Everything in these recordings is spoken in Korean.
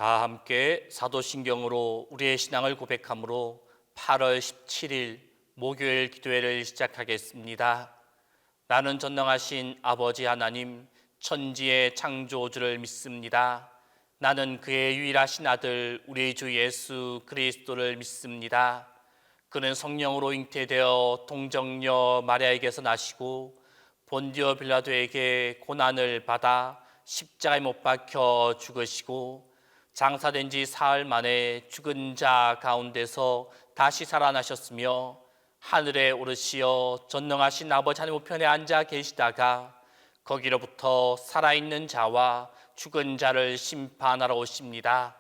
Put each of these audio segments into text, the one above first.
다 함께 사도신경으로 우리의 신앙을 고백함으로 8월 17일 목요일 기도회를 시작하겠습니다. 나는 전능하신 아버지 하나님, 천지의 창조주를 믿습니다. 나는 그의 유일하신 아들 우리 주 예수 그리스도를 믿습니다. 그는 성령으로 잉태되어 동정녀 마리아에게서 나시고 본디오 빌라도에게 고난을 받아 십자가에 못 박혀 죽으시고 장사된 지 사흘 만에 죽은 자 가운데서 다시 살아나셨으며 하늘에 오르시어 전능하신 아버지 하나님 우편에 앉아 계시다가 거기로부터 살아있는 자와 죽은 자를 심판하러 오십니다.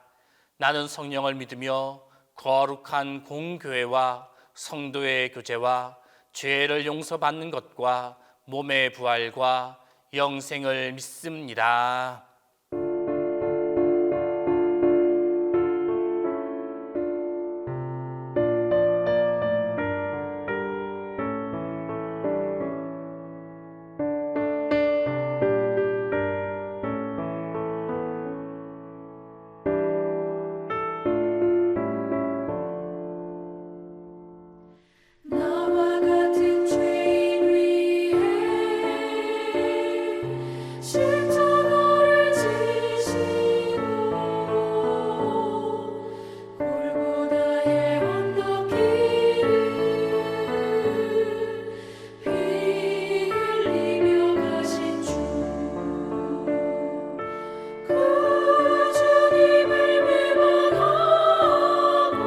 나는 성령을 믿으며 거룩한 공교회와 성도의 교제와 죄를 용서받는 것과 몸의 부활과 영생을 믿습니다. 나와 같은 죄인 위에 십자가를 지시고 골고다의 언덕길을 피 흘리며 가신 주 그 주님을 배반하고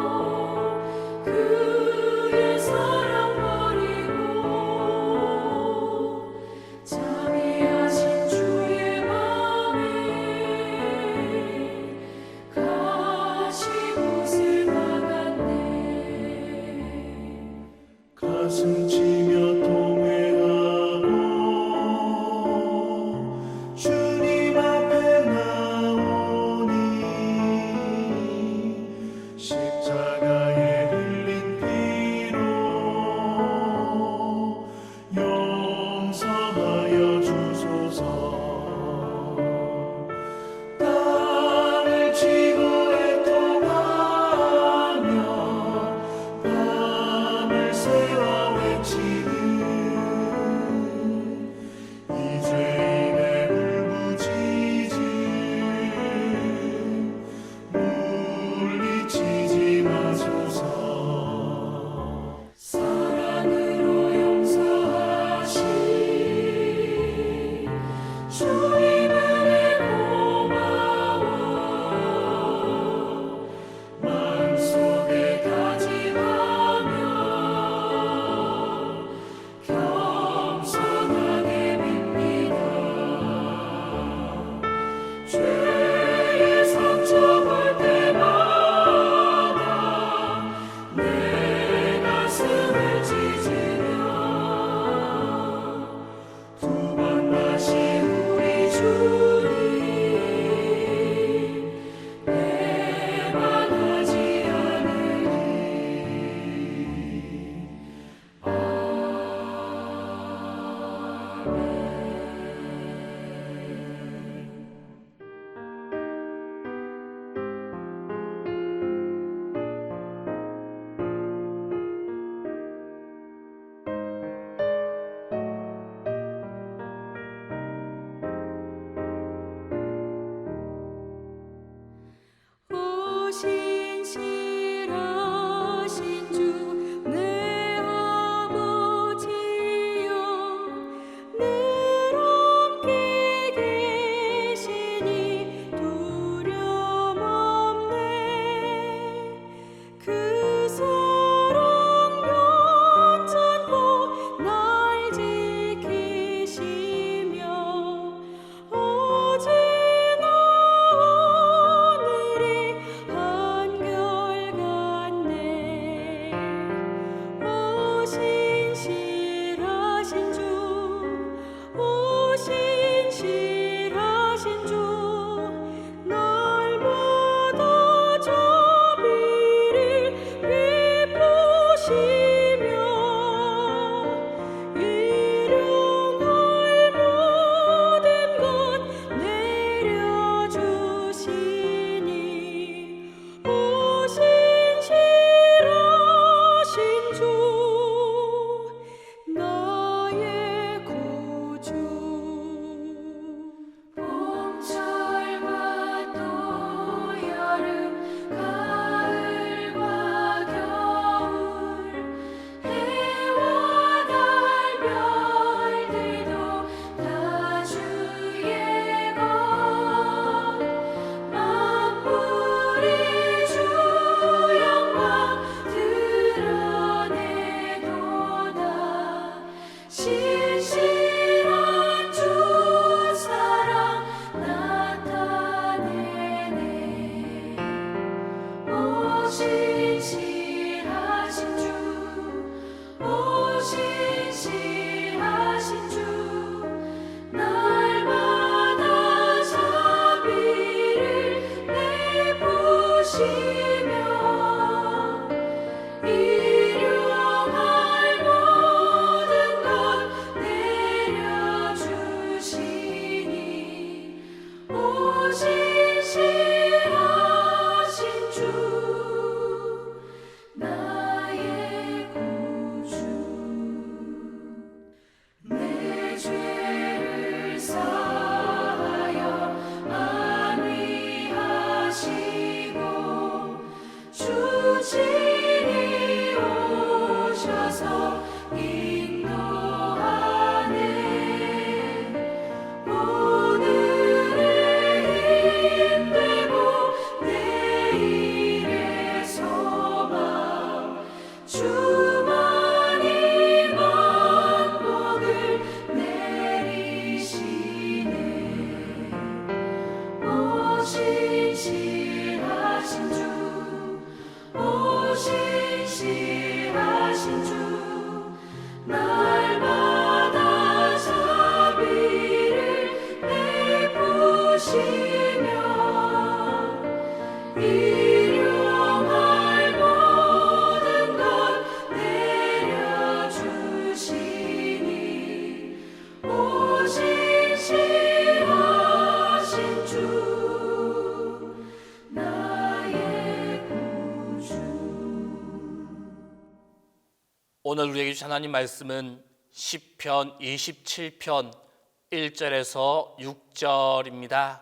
그의 사랑 버리고 자비하신 주의 맘에 가시 못을 박았네. 가슴 치며 통회하고 주님 앞에 나오니 십자가에 흘린 피로 용서하여 주소서. 땅을 치고 애통하며 밤을 새워 외치는 이 죄인의 울부짖음 물리치지 마소서. 사랑으로 용서하신 주님 은혜 고마워. 마음속에 다짐하며 겸손하게 빕니다. 죄의 상처 볼 때마다 내 가슴을 찢으며 두 번 다시 우리 주님 배반하지 않으리. 오늘 우리에게 주신 하나님 말씀은 시편 27편 1절에서 6절입니다.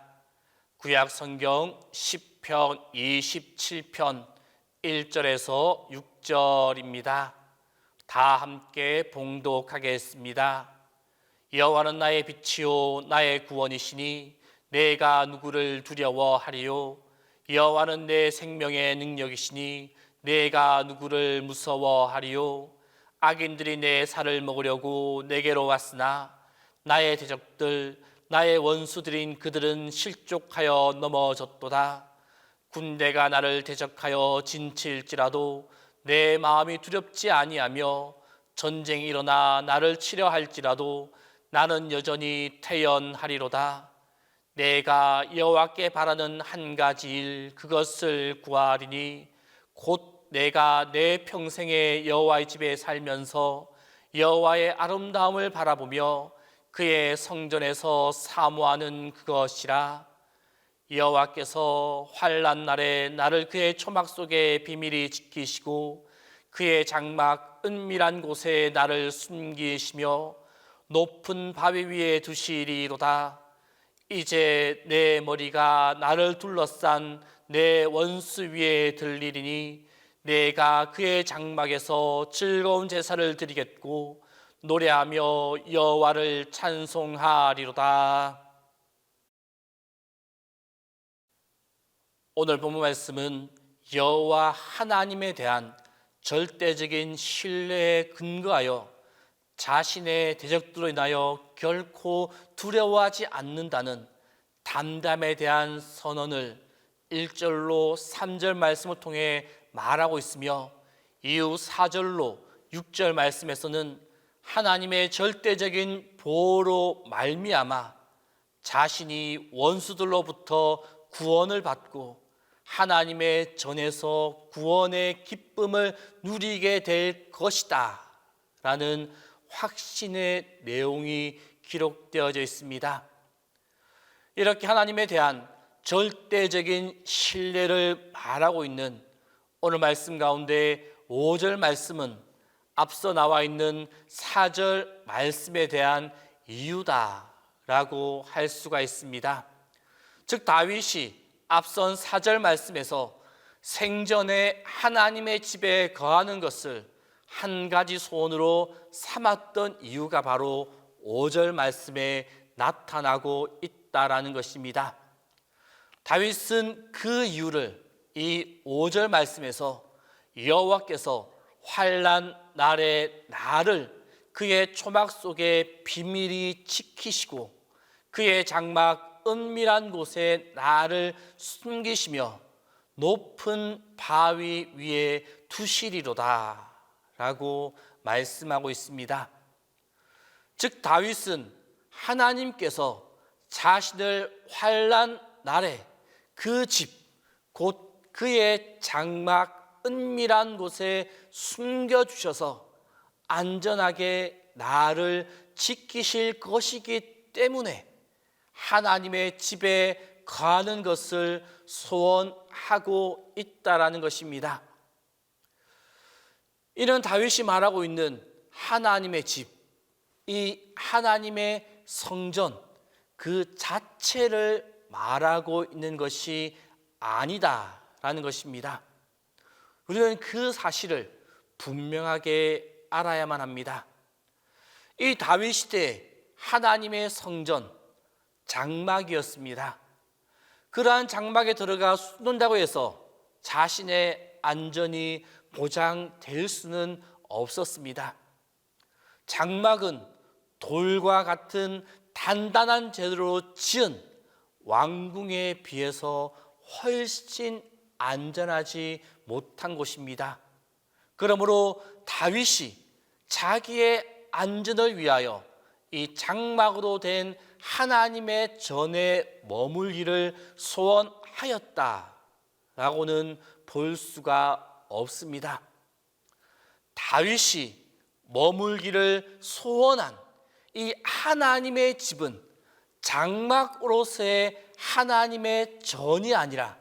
구약 성경 시편 27편 1절에서 6절입니다. 다 함께 봉독하겠습니다. 여호와는 나의 빛이요 나의 구원이시니 내가 누구를 두려워하리요. 여호와는 내 생명의 능력이시니 내가 누구를 무서워하리요. 악인들이 내 살을 먹으려고 내게로 왔으나 나의 대적들 나의 원수들인 그들은 실족하여 넘어졌도다. 군대가 나를 대적하여 진칠지라도 내 마음이 두렵지 아니하며 전쟁이 일어나 나를 치려 할지라도 나는 여전히 태연하리로다. 내가 여호와께 바라는 한 가지 일 그것을 구하리니 곧 내가 내 평생에 여호와의 집에 살면서 여호와의 아름다움을 바라보며 그의 성전에서 사모하는 그것이라. 여호와께서 환난 날에 나를 그의 초막 속에 비밀히 지키시고 그의 장막 은밀한 곳에 나를 숨기시며 높은 바위 위에 두시리로다. 이제 내 머리가 나를 둘러싼 내 원수 위에 들리리니 내가 그의 장막에서 즐거운 제사를 드리겠고 노래하며 여호와를 찬송하리로다. 오늘 본문 말씀은 여호와 하나님에 대한 절대적인 신뢰에 근거하여 자신의 대적들로 인하여 결코 두려워하지 않는다는 담담에 대한 선언을 1절로 3절 말씀을 통해 말하고 있으며 이후 4절로 6절 말씀에서는 하나님의 절대적인 보호로 말미암아 자신이 원수들로부터 구원을 받고 하나님의 전에서 구원의 기쁨을 누리게 될 것이다 라는 확신의 내용이 기록되어져 있습니다. 이렇게 하나님에 대한 절대적인 신뢰를 말하고 있는 오늘 말씀 가운데 5절 말씀은 앞서 나와 있는 4절 말씀에 대한 이유다라고 할 수가 있습니다. 즉 다윗이 앞선 4절 말씀에서 생전에 하나님의 집에 거하는 것을 한 가지 소원으로 삼았던 이유가 바로 5절 말씀에 나타나고 있다라는 것입니다. 다윗은 그 이유를 이 5절 말씀에서 여호와께서 환난 날에 나를 그의 초막 속에 비밀히 지키시고 그의 장막 은밀한 곳에 나를 숨기시며 높은 바위 위에 두시리로다 라고 말씀하고 있습니다. 즉 다윗은 하나님께서 자신을 환난 날에 그 집 곧 그의 장막 은밀한 곳에 숨겨주셔서 안전하게 나를 지키실 것이기 때문에 하나님의 집에 거하는 것을 소원하고 있다라는 것입니다. 이는 다윗이 말하고 있는 하나님의 집, 이 하나님의 성전 그 자체를 말하고 있는 것이 아니다라는 것입니다. 우리는 그 사실을 분명하게 알아야만 합니다. 이 다윗 시대에 하나님의 성전 장막이었습니다. 그러한 장막에 들어가 숨는다고 해서 자신의 안전이 보장될 수는 없었습니다. 장막은 돌과 같은 단단한 재료로 지은 왕궁에 비해서 훨씬 안전하지 못한 곳입니다. 그러므로 다윗이 자기의 안전을 위하여 이 장막으로 된 하나님의 전에 머물기를 소원하였다라고는 볼 수가 없습니다. 다윗이 머물기를 소원한 이 하나님의 집은 장막으로서의 하나님의 전이 아니라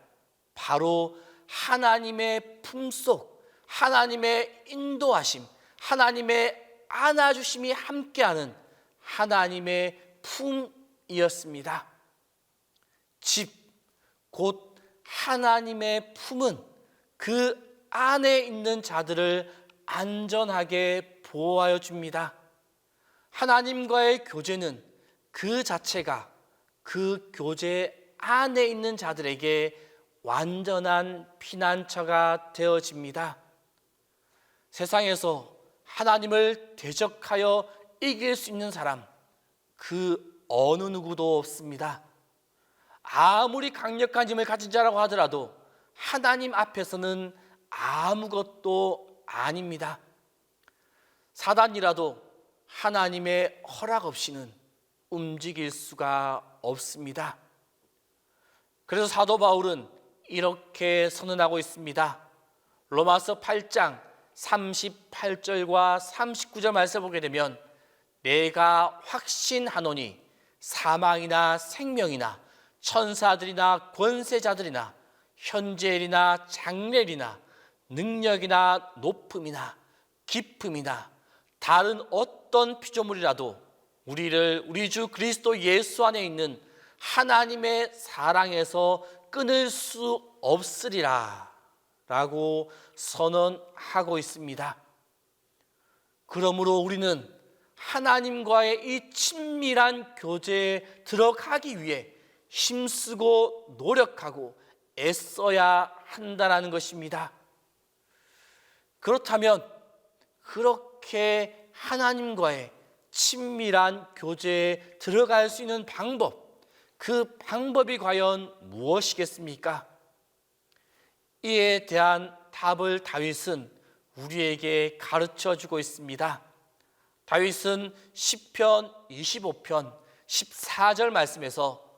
바로 하나님의 품속, 하나님의 인도하심, 하나님의 안아주심이 함께하는 하나님의 품이었습니다. 집, 곧 하나님의 품은 그 안에 있는 자들을 안전하게 보호하여 줍니다. 하나님과의 교제는 그 자체가 그 교제 안에 있는 자들에게 완전한 피난처가 되어집니다. 세상에서 하나님을 대적하여 이길 수 있는 사람, 그 어느 누구도 없습니다. 아무리 강력한 힘을 가진 자라고 하더라도 하나님 앞에서는 아무것도 아닙니다. 사단이라도 하나님의 허락 없이는 움직일 수가 없습니다. 그래서 사도 바울은 이렇게 선언하고 있습니다. 로마서 8장 38절과 39절 말씀 보게 되면 내가 확신하노니 사망이나 생명이나 천사들이나 권세자들이나 현재일이나 장래일이나 능력이나 높음이나 깊음이나 다른 어떤 피조물이라도 우리 주 그리스도 예수 안에 있는 하나님의 사랑에서 끊을 수 없으리라 라고 선언하고 있습니다. 그러므로 우리는 하나님과의 이 친밀한 교제에 들어가기 위해 힘쓰고 노력하고 애써야 한다는 것입니다. 그렇다면 그렇게 하나님과의 친밀한 교제에 들어갈 수 있는 방법, 그 방법이 과연 무엇이겠습니까? 이에 대한 답을 다윗은 우리에게 가르쳐 주고 있습니다. 다윗은 시편 25편 14절 말씀에서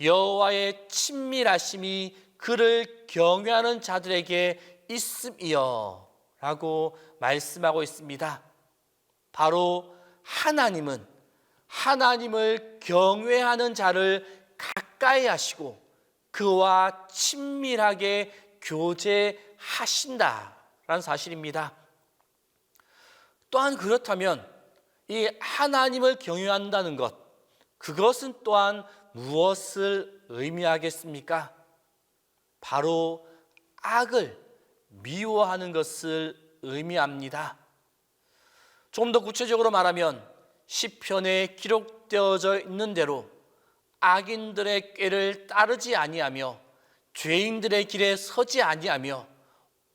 여호와의 친밀하심이 그를 경외하는 자들에게 있음이여 라고 말씀하고 있습니다. 바로 하나님은 하나님을 경외하는 자를 가까이 하시고 그와 친밀하게 교제하신다라는 사실입니다. 또한 그렇다면 이 하나님을 경외한다는 것, 그것은 또한 무엇을 의미하겠습니까? 바로 악을 미워하는 것을 의미합니다. 좀 더 구체적으로 말하면 시편에 기록되어져 있는 대로 악인들의 꾀를 따르지 아니하며 죄인들의 길에 서지 아니하며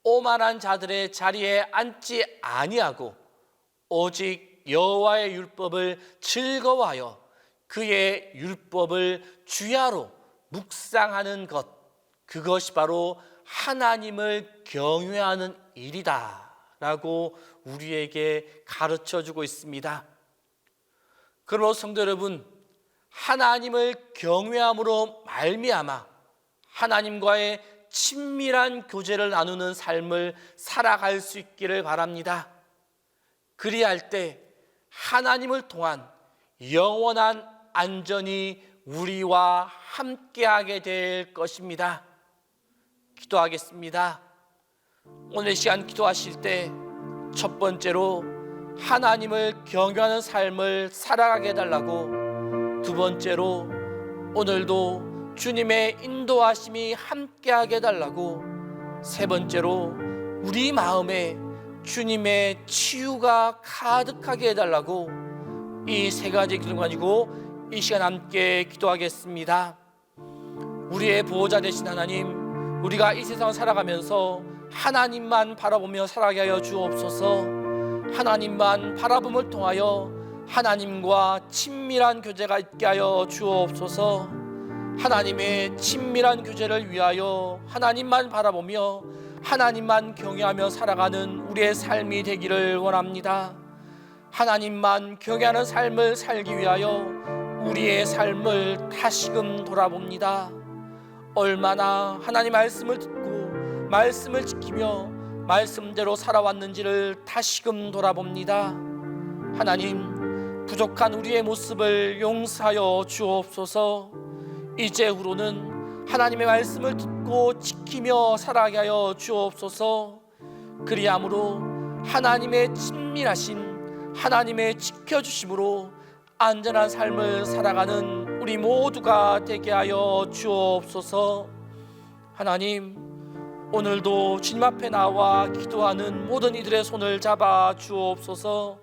오만한 자들의 자리에 앉지 아니하고 오직 여호와의 율법을 즐거워하여 그의 율법을 주야로 묵상하는 것, 그것이 바로 하나님을 경외하는 일이다 라고 우리에게 가르쳐주고 있습니다. 그러므로 성도 여러분, 하나님을 경외함으로 말미암아 하나님과의 친밀한 교제를 나누는 삶을 살아갈 수 있기를 바랍니다. 그리할 때 하나님을 통한 영원한 안전이 우리와 함께하게 될 것입니다. 기도하겠습니다. 오늘 시간 기도하실 때 첫 번째로 하나님을 경외하는 삶을 살아가게 해달라고, 두 번째로 오늘도 주님의 인도하심이 함께하게 해달라고, 세 번째로 우리 마음에 주님의 치유가 가득하게 해달라고, 이 세 가지 기도 가지고 이 시간 함께 기도하겠습니다. 우리의 보호자 되신 하나님, 우리가 이 세상을 살아가면서 하나님만 바라보며 살아가게 하여 주옵소서. 하나님만 바라봄을 통하여 하나님과 친밀한 교제가 있게 하여 주옵소서. 하나님의 친밀한 교제를 위하여 하나님만 바라보며 하나님만 경외하며 살아가는 우리의 삶이 되기를 원합니다. 하나님만 경외하는 삶을 살기 위하여 우리의 삶을 다시금 돌아봅니다. 얼마나 하나님 말씀을 듣고 말씀을 지키며 말씀대로 살아왔는지를 다시금 돌아봅니다. 하나님, 부족한 우리의 모습을 용서하여 주옵소서. 이제후로는 하나님의 말씀을 듣고 지키며 살아가게 하여 주옵소서. 그리함으로 하나님의 친밀하신 하나님의 지켜주심으로 안전한 삶을 살아가는 우리 모두가 되게 하여 주옵소서. 하나님, 오늘도 주님 앞에 나와 기도하는 모든 이들의 손을 잡아 주옵소서.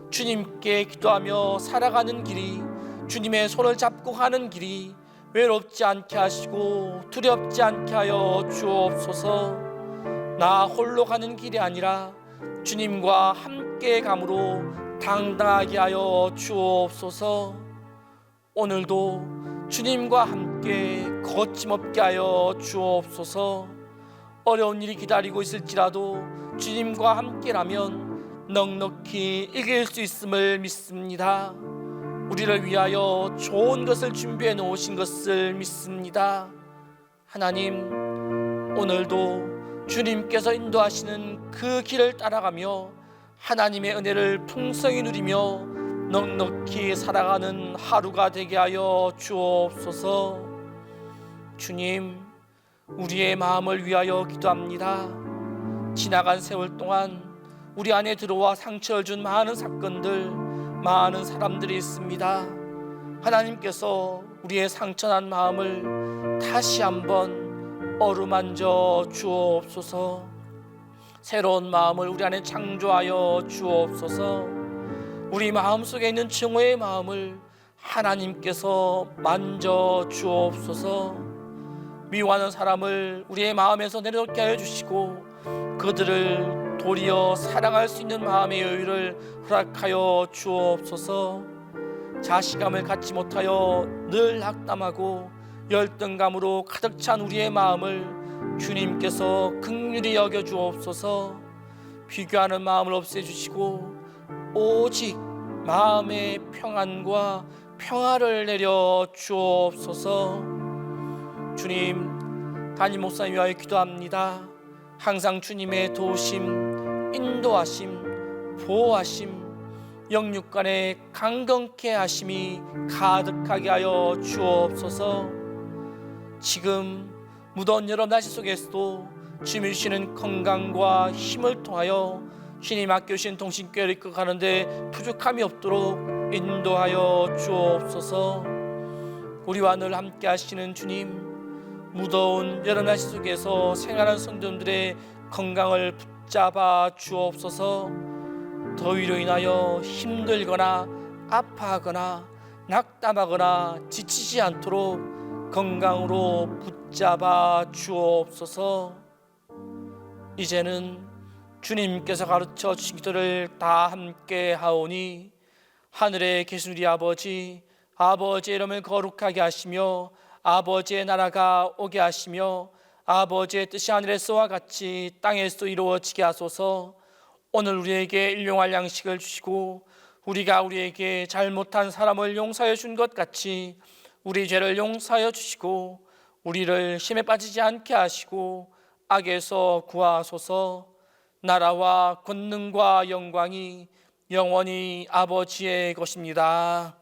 주님께 기도하며 살아가는 길이, 주님의 손을 잡고 가는 길이 외롭지 않게 하시고 두렵지 않게 하여 주옵소서. 나 홀로 가는 길이 아니라 주님과 함께 감으로 당당하게 하여 주옵소서. 오늘도 주님과 함께 거침없게 하여 주옵소서. 어려운 일이 기다리고 있을지라도 주님과 함께라면 넉넉히 이길 수 있음을 믿습니다. 우리를 위하여 좋은 것을 준비해 놓으신 것을 믿습니다. 하나님, 오늘도 주님께서 인도하시는 그 길을 따라가며 하나님의 은혜를 풍성히 누리며 넉넉히 살아가는 하루가 되게 하여 주옵소서. 주님, 우리의 마음을 위하여 기도합니다. 지나간 세월 동안 우리 안에 들어와 상처를 준 많은 사건들, 많은 사람들이 있습니다. 하나님께서 우리의 상처난 마음을 다시 한번 어루만져 주옵소서. 새로운 마음을 우리 안에 창조하여 주옵소서. 우리 마음속에 있는 증오의 마음을 하나님께서 만져 주옵소서. 미워하는 사람을 우리의 마음에서 내려놓게 하여 주시고 그들을 도리어 사랑할 수 있는 마음의 여유를 허락하여 주옵소서. 자신감을 갖지 못하여 늘 낙담하고 열등감으로 가득 찬 우리의 마음을 주님께서 긍휼히 여겨 주옵소서. 비교하는 마음을 없애주시고 오직 마음의 평안과 평화를 내려 주옵소서. 주님, 담임 목사님 위하여 기도합니다. 항상 주님의 도우심, 인도하심, 보호하심, 영육간의 강건케 하심이 가득하게 하여 주옵소서. 지금 무더운 여름 날씨 속에서도 주님이 주시는 건강과 힘을 통하여 주님 아껴주신 동신교회를 이끌어가는데 부족함이 없도록 인도하여 주옵소서. 우리와 늘 함께 하시는 주님, 무더운 여름 날씨 속에서 생활하는 성도들의 건강을 붙잡아 주옵소서. 더위로 인하여 힘들거나 아파하거나 낙담하거나 지치지 않도록 건강으로 붙잡아 주옵소서. 이제는 주님께서 가르쳐 주신 기도를 다 함께 하오니 하늘에 계신 우리 아버지, 아버지의 이름을 거룩하게 하시며 아버지의 나라가 오게 하시며 아버지의 뜻이 하늘에서와 같이 땅에서도 이루어지게 하소서. 오늘 우리에게 일용할 양식을 주시고 우리가 우리에게 잘못한 사람을 용서해 준 것 같이 우리 죄를 용서하여 주시고 우리를 시험에 빠지지 않게 하시고 악에서 구하소서. 나라와 권능과 영광이 영원히 아버지의 것입니다.